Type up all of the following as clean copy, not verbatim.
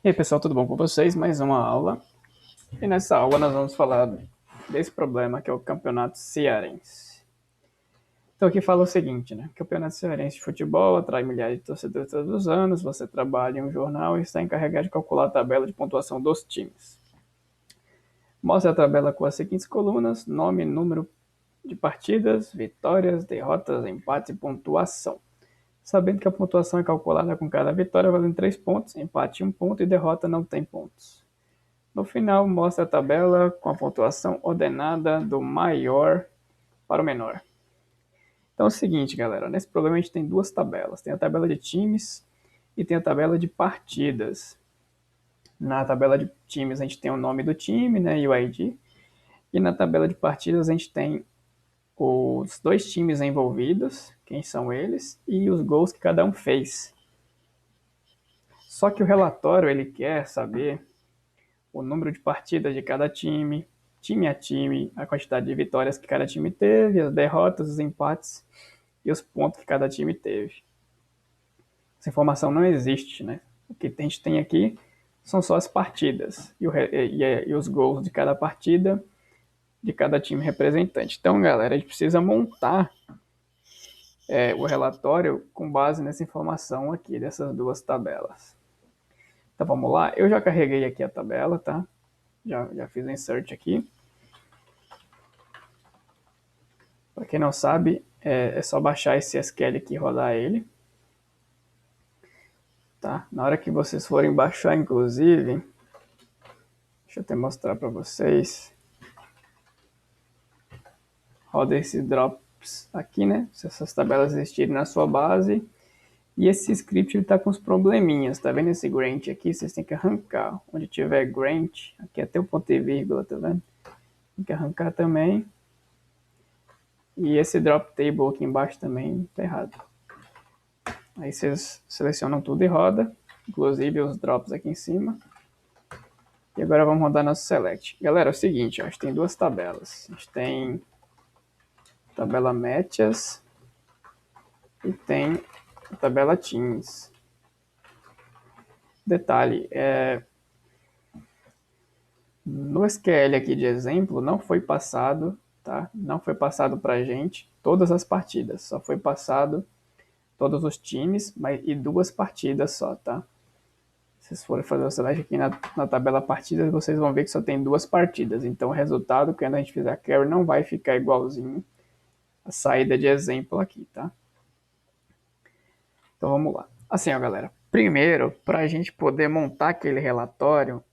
E aí, pessoal, tudo bom com vocês? Mais uma aula. E nessa aula nós vamos falar desse problema que é o Campeonato Cearense. Então aqui fala o seguinte, né? Campeonato Cearense de Futebol atrai milhares de torcedores todos os anos, você trabalha em um jornal e está encarregado de calcular a tabela de pontuação dos times. Mostre a tabela com as seguintes colunas: nome, número de partidas, vitórias, derrotas, empates e pontuação. Sabendo que a pontuação é calculada com cada vitória valendo 3 pontos, empate 1 ponto e derrota não tem pontos. No final, mostra a tabela com a pontuação ordenada do maior para o menor. Então é o seguinte, galera, nesse problema a gente tem duas tabelas. Tem a tabela de times e tem a tabela de partidas. Na tabela de times a gente tem o nome do time, né, e o ID. E na tabela de partidas a gente tem os dois times envolvidos, quem são eles, e os gols que cada um fez. Só que o relatório ele quer saber o número de partidas de cada time, time a time, a quantidade de vitórias que cada time teve, as derrotas, os empates e os pontos que cada time teve. Essa informação não existe, né? O que a gente tem aqui são só as partidas e os gols de cada partida, de cada time representante. Então, galera, a gente precisa montar o relatório com base nessa informação aqui, dessas duas tabelas. Então, vamos lá. Eu já carreguei aqui a tabela, tá? Já fiz o insert aqui. Para quem não sabe, é só baixar esse SQL aqui e rodar ele. Tá? Na hora que vocês forem baixar, inclusive, deixa eu até mostrar para vocês. Roda esse drops aqui, né? Se essas tabelas existirem na sua base. E esse script está com uns probleminhas. Tá vendo esse grant aqui? Vocês têm que arrancar. Onde tiver grant, aqui até o ponto e vírgula, tá vendo? Tem que arrancar também. E esse drop table aqui embaixo também tá errado. Aí vocês selecionam tudo e roda, inclusive os drops aqui em cima. E agora vamos rodar nosso select. Galera, é o seguinte, ó, a gente tem duas tabelas. A gente tem a tabela matches e tem a tabela teams. Detalhe, no SQL aqui de exemplo não foi passado, tá? Não foi passado pra gente todas as partidas, só foi passado todos os times e duas partidas só, tá? Se vocês forem fazer o select aqui na tabela partidas, vocês vão ver que só tem duas partidas. Então o resultado, quando a gente fizer a carry, não vai ficar igualzinho a saída de exemplo aqui, tá? Então vamos lá. Assim, ó, galera. Primeiro, para a gente poder montar aquele relatório,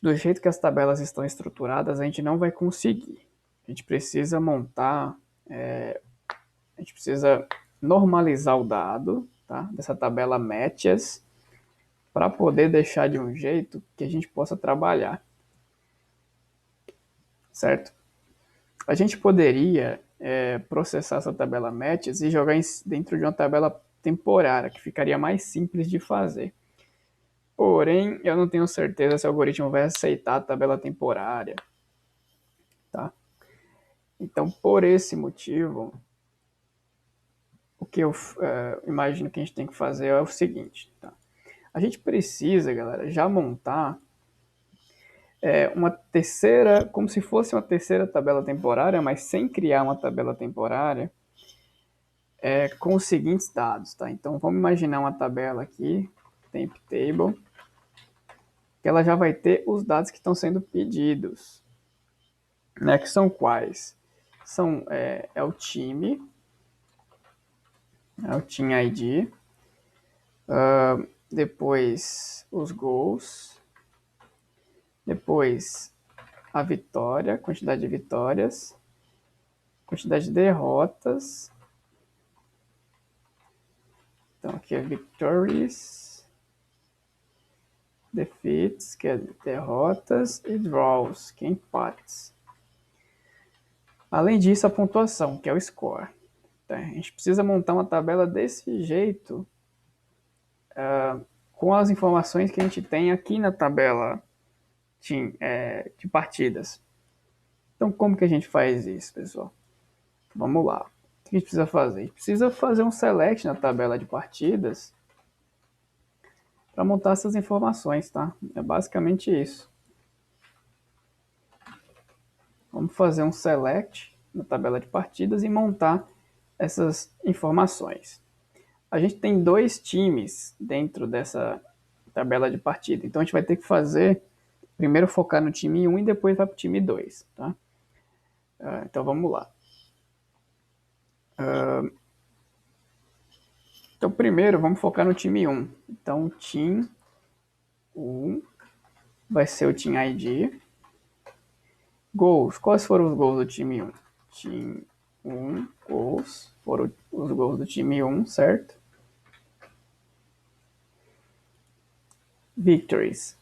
do jeito que as tabelas estão estruturadas, a gente não vai conseguir. A gente precisa montar, a gente precisa normalizar o dado, tá? Dessa tabela matches, para poder deixar de um jeito que a gente possa trabalhar, certo? A gente poderia processar essa tabela matches e jogar dentro de uma tabela temporária, que ficaria mais simples de fazer. Porém, eu não tenho certeza se o algoritmo vai aceitar a tabela temporária, tá? Então, por esse motivo, o que eu imagino que a gente tem que fazer é o seguinte, tá? A gente precisa, galera, já montar uma terceira, como se fosse uma terceira tabela temporária, mas sem criar uma tabela temporária, com os seguintes dados, tá? Então, vamos imaginar uma tabela aqui, temp table, que ela já vai ter os dados que estão sendo pedidos, né? Que são quais? É o time, é o team ID, depois os gols, depois a vitória, quantidade de vitórias, quantidade de derrotas. Então aqui é victories, defeats, que é derrotas, e draws, que é empates. Além disso, a pontuação, que é o score. Tá? A gente precisa montar uma tabela desse jeito, com as informações que a gente tem aqui na tabela de partidas. Então, como que a gente faz isso, pessoal? Vamos lá. O que a gente precisa fazer? A gente precisa fazer um select na tabela de partidas para montar essas informações, tá? É basicamente isso. Vamos fazer um select na tabela de partidas e montar essas informações. A gente tem 2 times dentro dessa tabela de partida, então a gente vai ter que fazer, primeiro focar no time 1 e depois vai para o time 2, tá? Então vamos lá. Então primeiro vamos focar no time 1. Então o time 1 vai ser o Team ID. Gols. Quais foram os gols do time 1? Time 1, gols. Foram os gols do time 1, certo? Victories.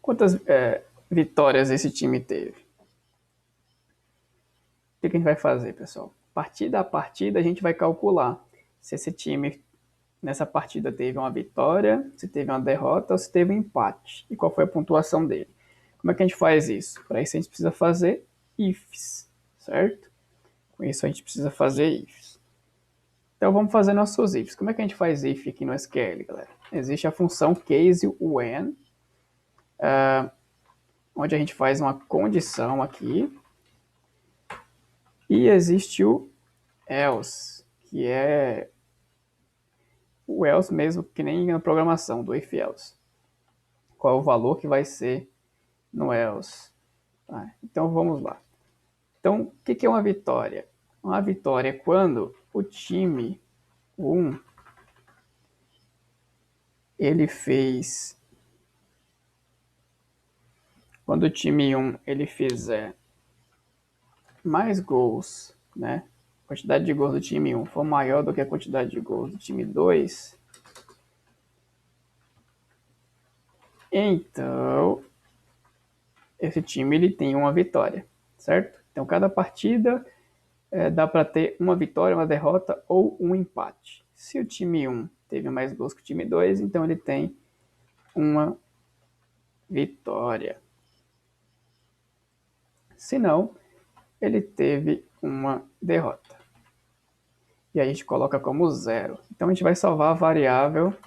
Quantas vitórias esse time teve? O que a gente vai fazer, pessoal? Partida a partida a gente vai calcular se esse time nessa partida teve uma vitória, se teve uma derrota ou se teve um empate. E qual foi a pontuação dele. Como é que a gente faz isso? Para isso a gente precisa fazer ifs, certo? Com isso a gente precisa fazer ifs. Então vamos fazer nossos ifs. Como é que a gente faz if aqui no SQL, galera? Existe a função case when, onde a gente faz uma condição aqui. E existe o else, que é o else mesmo, que nem na programação do if else. Qual é o valor que vai ser no else? Tá, então vamos lá. Então, o que é uma vitória? Uma vitória é quando o time 1 ele fez. Quando o time 1 ele fizer mais gols, né? A quantidade de gols do time 1 for maior do que a quantidade de gols do time 2, então esse time ele tem uma vitória, certo? Então cada partida dá para ter uma vitória, uma derrota ou um empate. Se o time 1 teve mais gols que o time 2, então ele tem uma vitória. Se não, ele teve uma derrota. E aí a gente coloca como 0. Então a gente vai salvar a variável.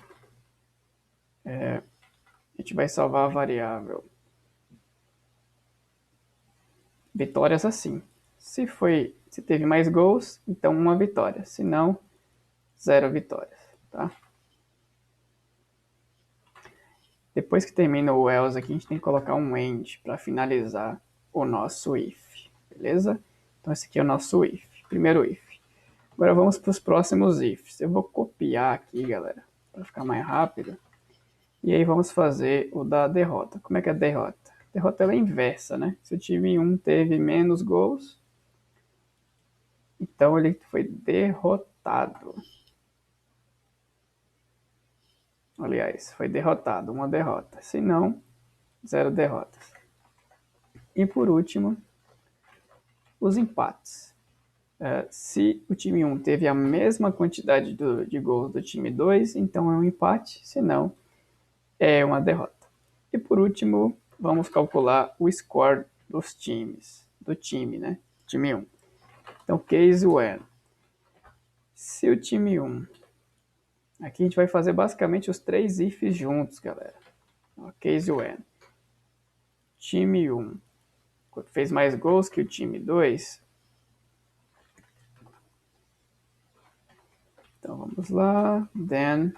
A gente vai salvar a variável vitórias assim. Se teve mais gols, então uma vitória. Se não, 0 vitórias, tá? Depois que termina o else aqui, a gente tem que colocar um end para finalizar o nosso if, beleza? Então esse aqui é o nosso if, primeiro if. Agora vamos para os próximos ifs. Eu vou copiar aqui, galera, para ficar mais rápido. E aí vamos fazer o da derrota. Como é que é a derrota? A derrota é a inversa, né? Se o time 1 teve menos gols, então ele foi derrotado. Aliás, foi derrotado, uma derrota. Se não, 0 derrotas. E por último, os empates. Se o time 1 teve a mesma quantidade de gols do time 2, então é um empate, se não, é uma derrota. E por último, vamos calcular o score dos times, do time, né? Time 1. Então, case when. Se o time 1, aqui a gente vai fazer basicamente os 3 ifs juntos, galera. Case when. Time 1 fez mais gols que o time 2. Então vamos lá. Then,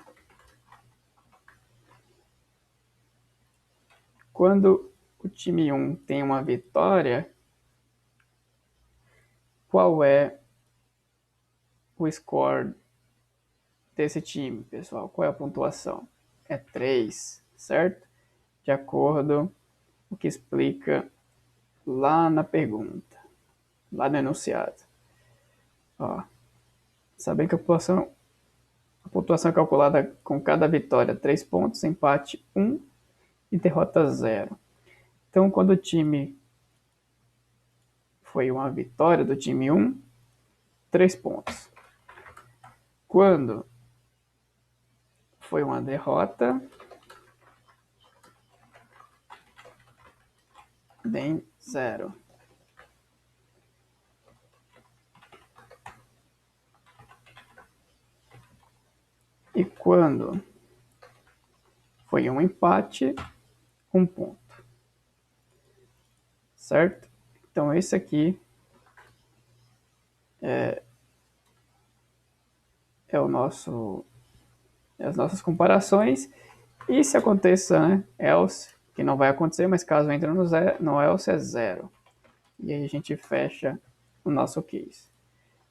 quando o time 1 tem uma vitória, qual é o score desse time, pessoal? Qual é a pontuação? É 3, certo? De acordo com o que explica lá na pergunta, lá no enunciado. Ó, sabem que a pontuação é calculada com cada vitória 3 pontos, empate 1 e derrota 0. Então, quando o time foi uma vitória do time 1, 3 pontos. Quando foi uma derrota, bem 0. E quando foi um empate, um ponto. Certo? Então, esse aqui é o nosso, as nossas comparações. E se aconteça, né, else, que não vai acontecer, mas caso entre no else é 0. E aí a gente fecha o nosso case.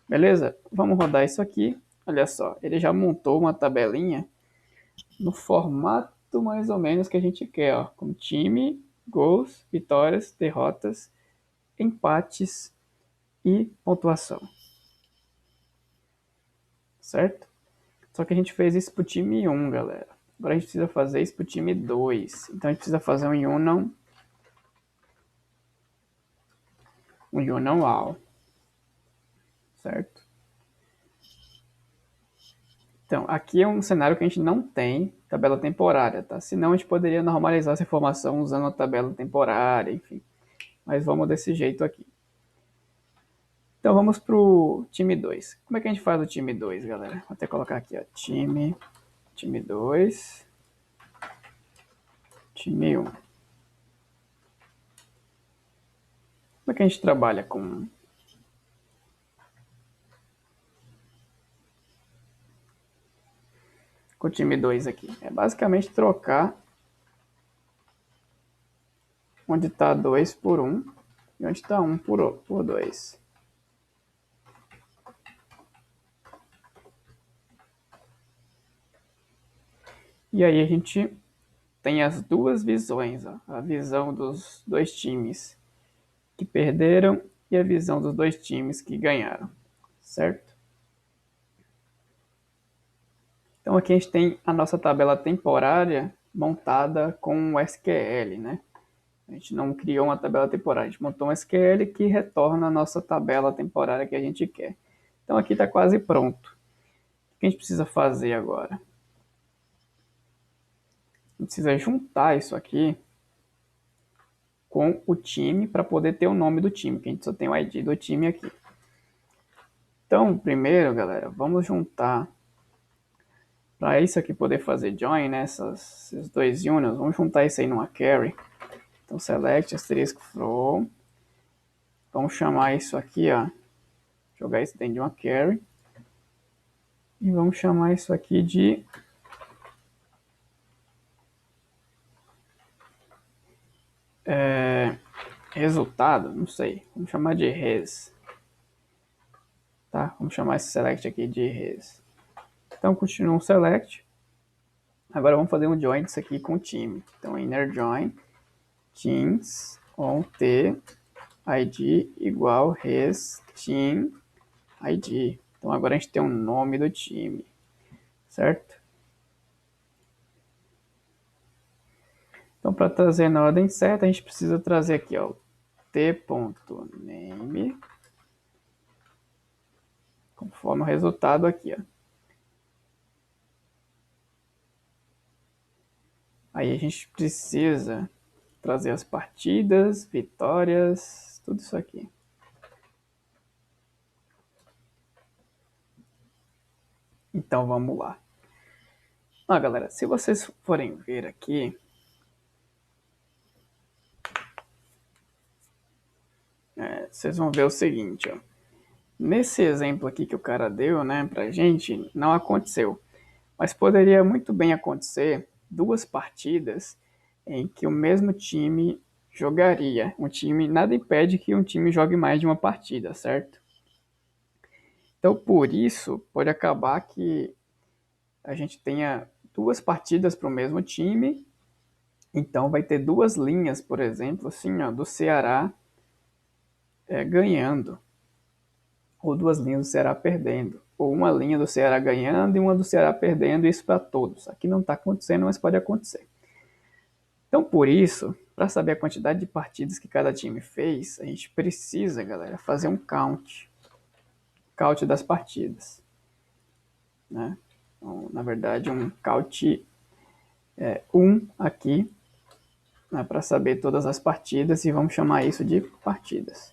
Beleza? Vamos rodar isso aqui. Olha só, ele já montou uma tabelinha no formato mais ou menos que a gente quer, ó, com time, gols, vitórias, derrotas, empates e pontuação. Certo? Só que a gente fez isso pro time 1, galera. Agora a gente precisa fazer isso pro time 2. Então a gente precisa fazer um union all. Certo? Então, aqui é um cenário que a gente não tem tabela temporária, tá? Senão a gente poderia normalizar essa informação usando a tabela temporária, enfim. Mas vamos desse jeito aqui. Então vamos pro time 2. Como é que a gente faz o time 2, galera? Vou até colocar aqui, ó. Time 2, time 1. Como é que a gente trabalha com o time 2 aqui? É basicamente trocar onde está 2 por 1 e onde está 1 por 2. E aí a gente tem as duas visões, ó. A visão dos dois times que perderam e a visão dos dois times que ganharam, certo? Então aqui a gente tem a nossa tabela temporária montada com o SQL, né? A gente não criou uma tabela temporária, a gente montou um SQL que retorna a nossa tabela temporária que a gente quer. Então aqui está quase pronto. O que a gente precisa fazer agora? A gente precisa juntar isso aqui com o time para poder ter o nome do time, que a gente só tem o ID do time aqui. Então, primeiro, galera, vamos juntar. Para isso aqui poder fazer join, né, esses dois unions, vamos juntar isso aí numa query. Então, select asterisco from. Vamos chamar isso aqui, ó. Jogar isso dentro de uma query. E vamos chamar isso aqui de resultado, não sei. Vamos chamar de res. Tá? Vamos chamar esse select aqui de res. Então, continua um select. Agora vamos fazer um join disso aqui com o time. Então, inner join teams on t id igual res team id. Então, agora a gente tem um nome do time, certo? Então, para trazer na ordem certa, a gente precisa trazer aqui, ó, t.name, conforme o resultado aqui, ó. Aí a gente precisa trazer as partidas, vitórias, tudo isso aqui. Então vamos lá. Galera, se vocês forem ver aqui, vocês vão ver o seguinte, ó. Nesse exemplo aqui que o cara deu, né, pra gente, não aconteceu. Mas poderia muito bem acontecer duas partidas em que o mesmo time jogaria. Nada impede que um time jogue mais de uma partida, certo? Então, por isso, pode acabar que a gente tenha duas partidas para o mesmo time. Então, vai ter duas linhas, por exemplo, assim, ó, do Ceará ganhando. Ou duas linhas do Ceará perdendo. Ou uma linha do Ceará ganhando e uma do Ceará perdendo, isso para todos. Aqui não está acontecendo, mas pode acontecer. Então, por isso, para saber a quantidade de partidas que cada time fez, a gente precisa, galera, fazer um count das partidas, né? Então, na verdade, um count 1 aqui, né, para saber todas as partidas, e vamos chamar isso de partidas.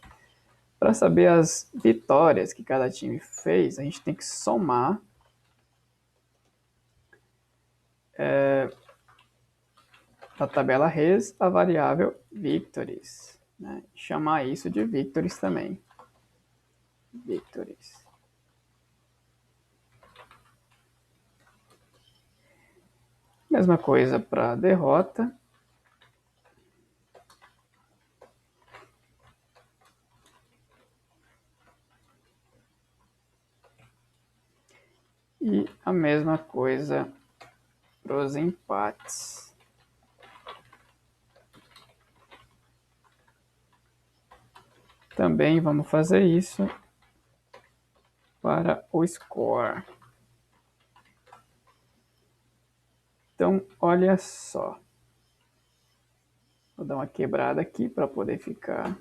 Para saber as vitórias que cada time fez, a gente tem que somar da tabela res a variável victories, né? Chamar isso de victories também. Victories. Mesma coisa para derrota. E a mesma coisa para os empates. Também vamos fazer isso para o score. Então, olha só. Vou dar uma quebrada aqui para poder ficar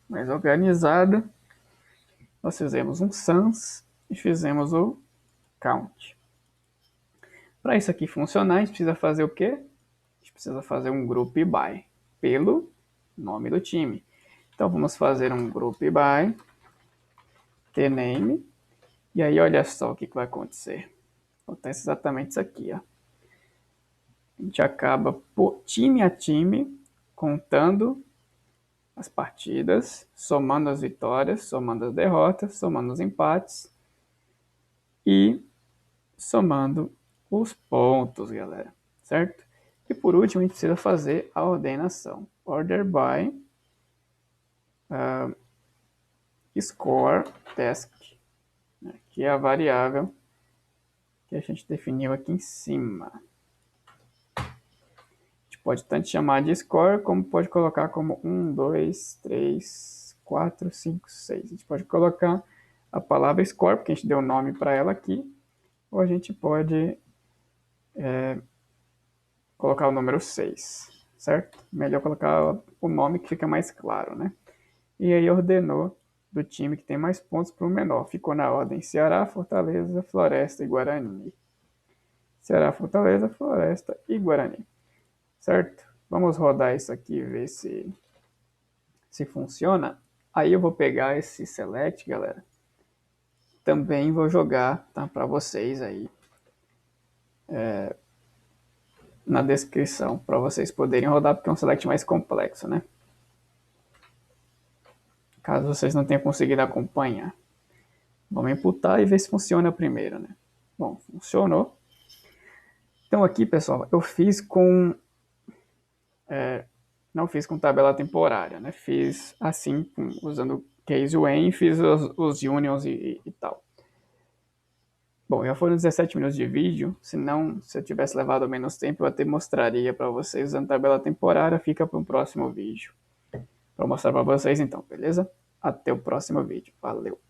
mais organizado. Nós fizemos um sans e fizemos o count. Para isso aqui funcionar, a gente precisa fazer o quê? A gente precisa fazer um group by pelo nome do time. Então, vamos fazer um group by tname. E aí, olha só o que vai acontecer. Acontece exatamente isso aqui, ó. A gente acaba por time a time contando as partidas, somando as vitórias, somando as derrotas, somando os empates e somando os pontos, galera, certo? E por último, a gente precisa fazer a ordenação. Order by score task, né, que é a variável que a gente definiu aqui em cima. Pode tanto chamar de score, como pode colocar como 1, 2, 3, 4, 5, 6. A gente pode colocar a palavra score, porque a gente deu nome para ela aqui, ou a gente pode colocar o número 6, certo? Melhor colocar o nome que fica mais claro, né? E aí ordenou do time que tem mais pontos para o menor. Ficou na ordem Ceará, Fortaleza, Floresta e Guarani. Ceará, Fortaleza, Floresta e Guarani. Certo? Vamos rodar isso aqui e ver se funciona. Aí eu vou pegar esse select, galera. Também vou jogar, tá, para vocês aí na descrição, para vocês poderem rodar, porque é um select mais complexo, né? Caso vocês não tenham conseguido acompanhar. Vamos imputar e ver se funciona primeiro, né? Bom, funcionou. Então aqui, pessoal, eu fiz com... não fiz com tabela temporária, né? Fiz assim, usando case when, fiz os unions e tal. Bom, já foram 17 minutos de vídeo, senão, se eu tivesse levado menos tempo, eu até mostraria para vocês usando tabela temporária, fica para um próximo vídeo. Para mostrar para vocês então, beleza? Até o próximo vídeo. Valeu!